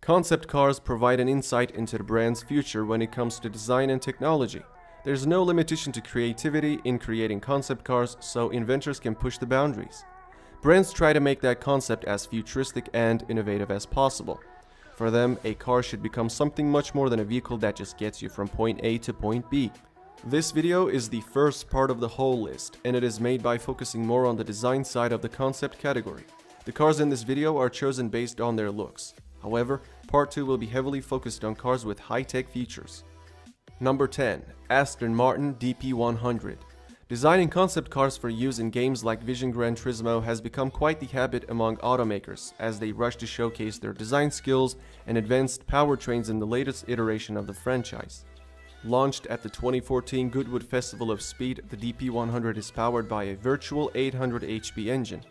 Concept cars provide an insight into the brand's future when it comes to design and technology. There's no limitation to creativity in creating concept cars, so inventors can push the boundaries. Brands try to make that concept as futuristic and innovative as possible. For them, a car should become something much more than a vehicle that just gets you from point A to point B. This video is the first part of the whole list, and it is made by focusing more on the design side of the concept category. The cars in this video are chosen based on their looks. However, part 2 will be heavily focused on cars with high-tech features. Number 10. Aston Martin DP100. Designing concept cars for use in games like Vision Gran Turismo has become quite the habit among automakers as they rush to showcase their design skills and advanced powertrains in the latest iteration of the franchise. Launched at the 2014 Goodwood Festival of Speed, the DP100 is powered by a virtual 800 HP engine,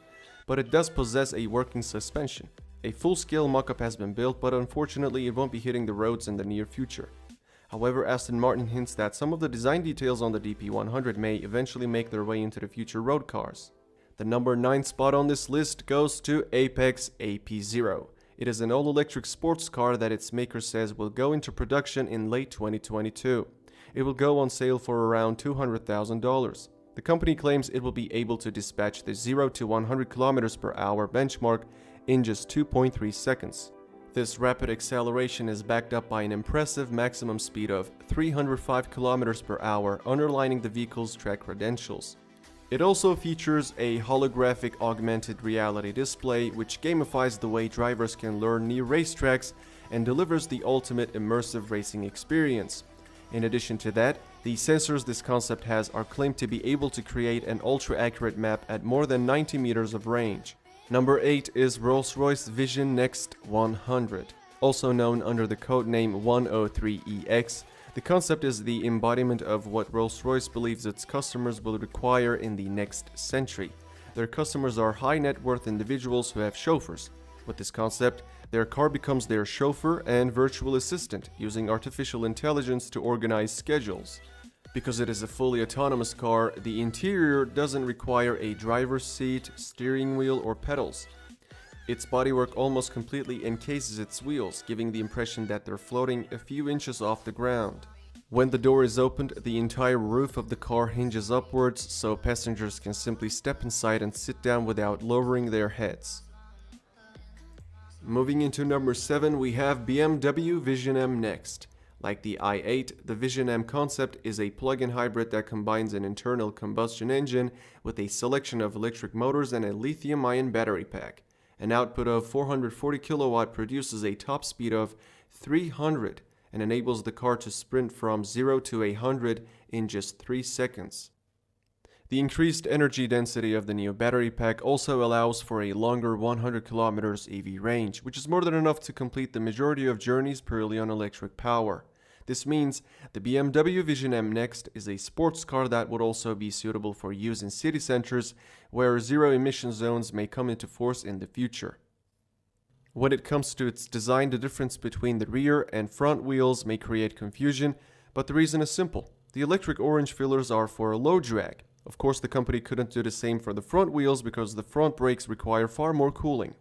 but it does possess a working suspension. A full-scale mock-up has been built, but unfortunately it won't be hitting the roads in the near future. However, Aston Martin hints that some of the design details on the DP100 may eventually make their way into the future road cars. The number 9 spot on this list goes to Apex AP0. It is an all-electric sports car that its maker says will go into production in late 2022. It will go on sale for around $200,000. The company claims it will be able to dispatch the 0 to 100 km per hour benchmark in just 2.3 seconds. This rapid acceleration is backed up by an impressive maximum speed of 305 km per hour, underlining the vehicle's track credentials. It also features a holographic augmented reality display which gamifies the way drivers can learn near racetracks and delivers the ultimate immersive racing experience. In addition to that, the sensors this concept has are claimed to be able to create an ultra-accurate map at more than 90 meters of range. Number 8 is Rolls-Royce Vision Next 100. Also known under the codename 103EX, the concept is the embodiment of what Rolls-Royce believes its customers will require in the next century. Their customers are high-net-worth individuals who have chauffeurs. With this concept, their car becomes their chauffeur and virtual assistant, using artificial intelligence to organize schedules. Because it is a fully autonomous car, the interior doesn't require a driver's seat, steering wheel, or pedals. Its bodywork almost completely encases its wheels, giving the impression that they're floating a few inches off the ground. When the door is opened, the entire roof of the car hinges upwards, so passengers can simply step inside and sit down without lowering their heads. Moving into number 7, we have BMW Vision M Next. Like the i8, the Vision M concept is a plug-in hybrid that combines an internal combustion engine with a selection of electric motors and a lithium-ion battery pack. An output of 440 kW produces a top speed of 300 and enables the car to sprint from 0 to 100 in just 3 seconds. The increased energy density of the new battery pack also allows for a longer 100 km EV range, which is more than enough to complete the majority of journeys purely on electric power. This means the BMW Vision M Next is a sports car that would also be suitable for use in city centers where zero-emission zones may come into force in the future. When it comes to its design, the difference between the rear and front wheels may create confusion, but the reason is simple. The electric orange fillers are for low drag. Of course, the company couldn't do the same for the front wheels because the front brakes require far more cooling.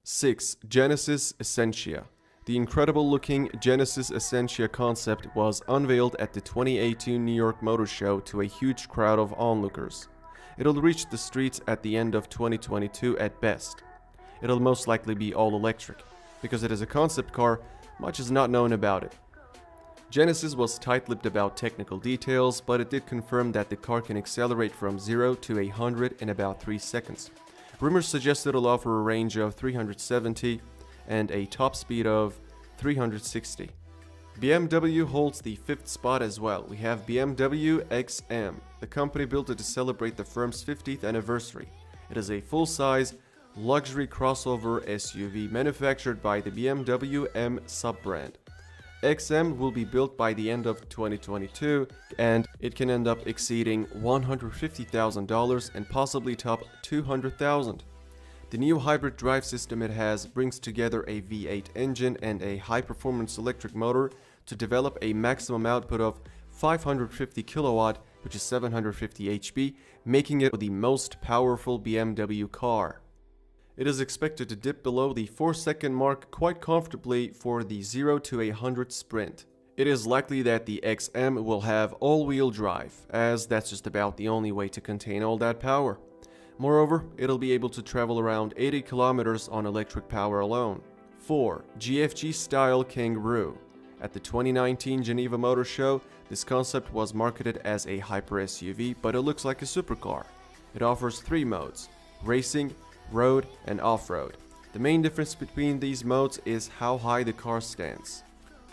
6. Genesis Essentia. The incredible-looking Genesis Essentia concept was unveiled at the 2018 New York Motor Show to a huge crowd of onlookers. It'll reach the streets at the end of 2022 at best. It'll most likely be all-electric. Because it is a concept car, much is not known about it. Genesis was tight-lipped about technical details, but it did confirm that the car can accelerate from 0 to 100 in about 3 seconds. Rumors suggest it'll offer a range of 370 and a top speed of 360. BMW holds the 5th spot as well. We have BMW XM. The company built it to celebrate the firm's 50th anniversary. It is a full-size, luxury crossover SUV manufactured by the BMW M sub-brand. XM will be built by the end of 2022, and it can end up exceeding $150,000 and possibly top $200,000. The new hybrid drive system it has brings together a V8 engine and a high-performance electric motor to develop a maximum output of 550 kW, which is 750 HP, making it the most powerful BMW car. It is expected to dip below the 4-second mark quite comfortably for the 0 to 100 sprint. It is likely that the XM will have all-wheel drive, as that's just about the only way to contain all that power. Moreover, it'll be able to travel around 80 kilometers on electric power alone. 4. GFG-style Kangaroo. At the 2019 Geneva Motor Show, this concept was marketed as a hyper SUV, but it looks like a supercar. It offers 3 modes: racing, road, and off-road. The main difference between these modes is how high the car stands.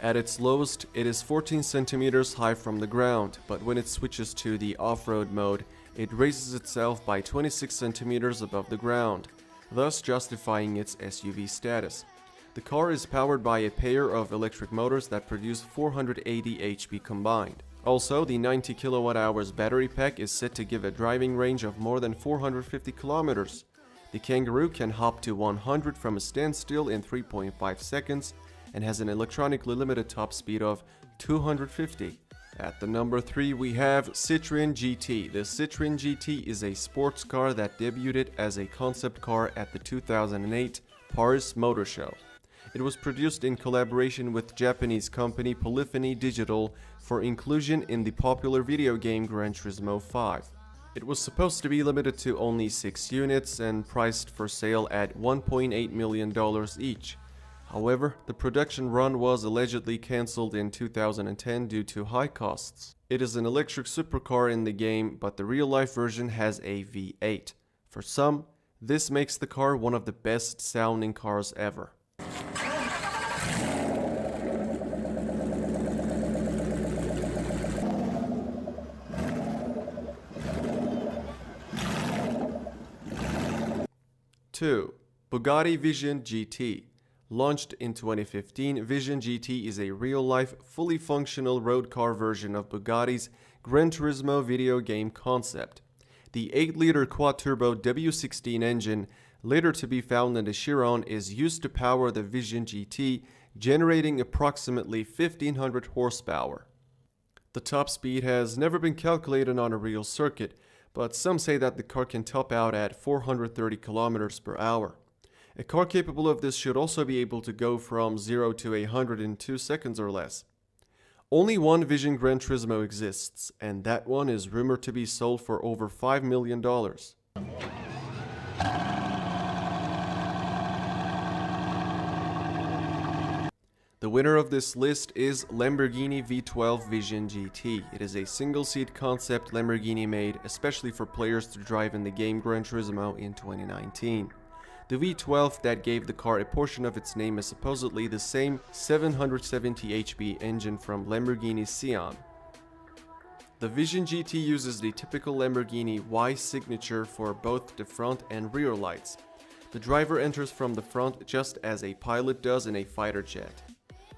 At its lowest, it is 14 centimeters high from the ground, but when it switches to the off-road mode, it raises itself by 26 centimeters above the ground, thus justifying its SUV status. The car is powered by a pair of electric motors that produce 480 HP combined. Also, the 90 kWh battery pack is set to give a driving range of more than 450 kilometers. The Kangaroo can hop to 100 from a standstill in 3.5 seconds and has an electronically limited top speed of 250. At the number 3 we have Citroën GT. The Citroën GT is a sports car that debuted as a concept car at the 2008 Paris Motor Show. It was produced in collaboration with Japanese company Polyphony Digital for inclusion in the popular video game Gran Turismo 5. It was supposed to be limited to only 6 units and priced for sale at $1.8 million each. However, the production run was allegedly cancelled in 2010 due to high costs. It is an electric supercar in the game, but the real-life version has a V8. For some, this makes the car one of the best sounding cars ever. Two, Bugatti Vision GT. Launched in 2015, Vision GT is a real-life, fully functional road car version of Bugatti's Gran Turismo video game concept. The 8-liter quad-turbo W16 engine, later to be found in the Chiron, is used to power the Vision GT, generating approximately 1500 horsepower. The top speed has never been calculated on a real circuit, but some say that the car can top out at 430 km per hour. A car capable of this should also be able to go from 0 to 100 in 2 seconds or less. Only one Vision Gran Turismo exists, and that one is rumored to be sold for over $5 million. The winner of this list is Lamborghini V12 Vision GT. It is a single-seat concept Lamborghini made especially for players to drive in the game Gran Turismo in 2019. The V12 that gave the car a portion of its name is supposedly the same 770 HP engine from Lamborghini Sián. The Vision GT uses the typical Lamborghini Y signature for both the front and rear lights. The driver enters from the front just as a pilot does in a fighter jet.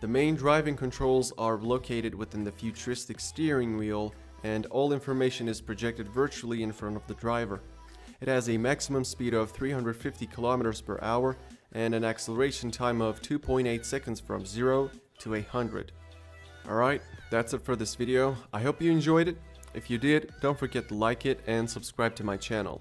The main driving controls are located within the futuristic steering wheel, and all information is projected virtually in front of the driver. It has a maximum speed of 350 km per hour and an acceleration time of 2.8 seconds from 0 to 100. Alright, that's it for this video. I hope you enjoyed it. If you did, don't forget to like it and subscribe to my channel.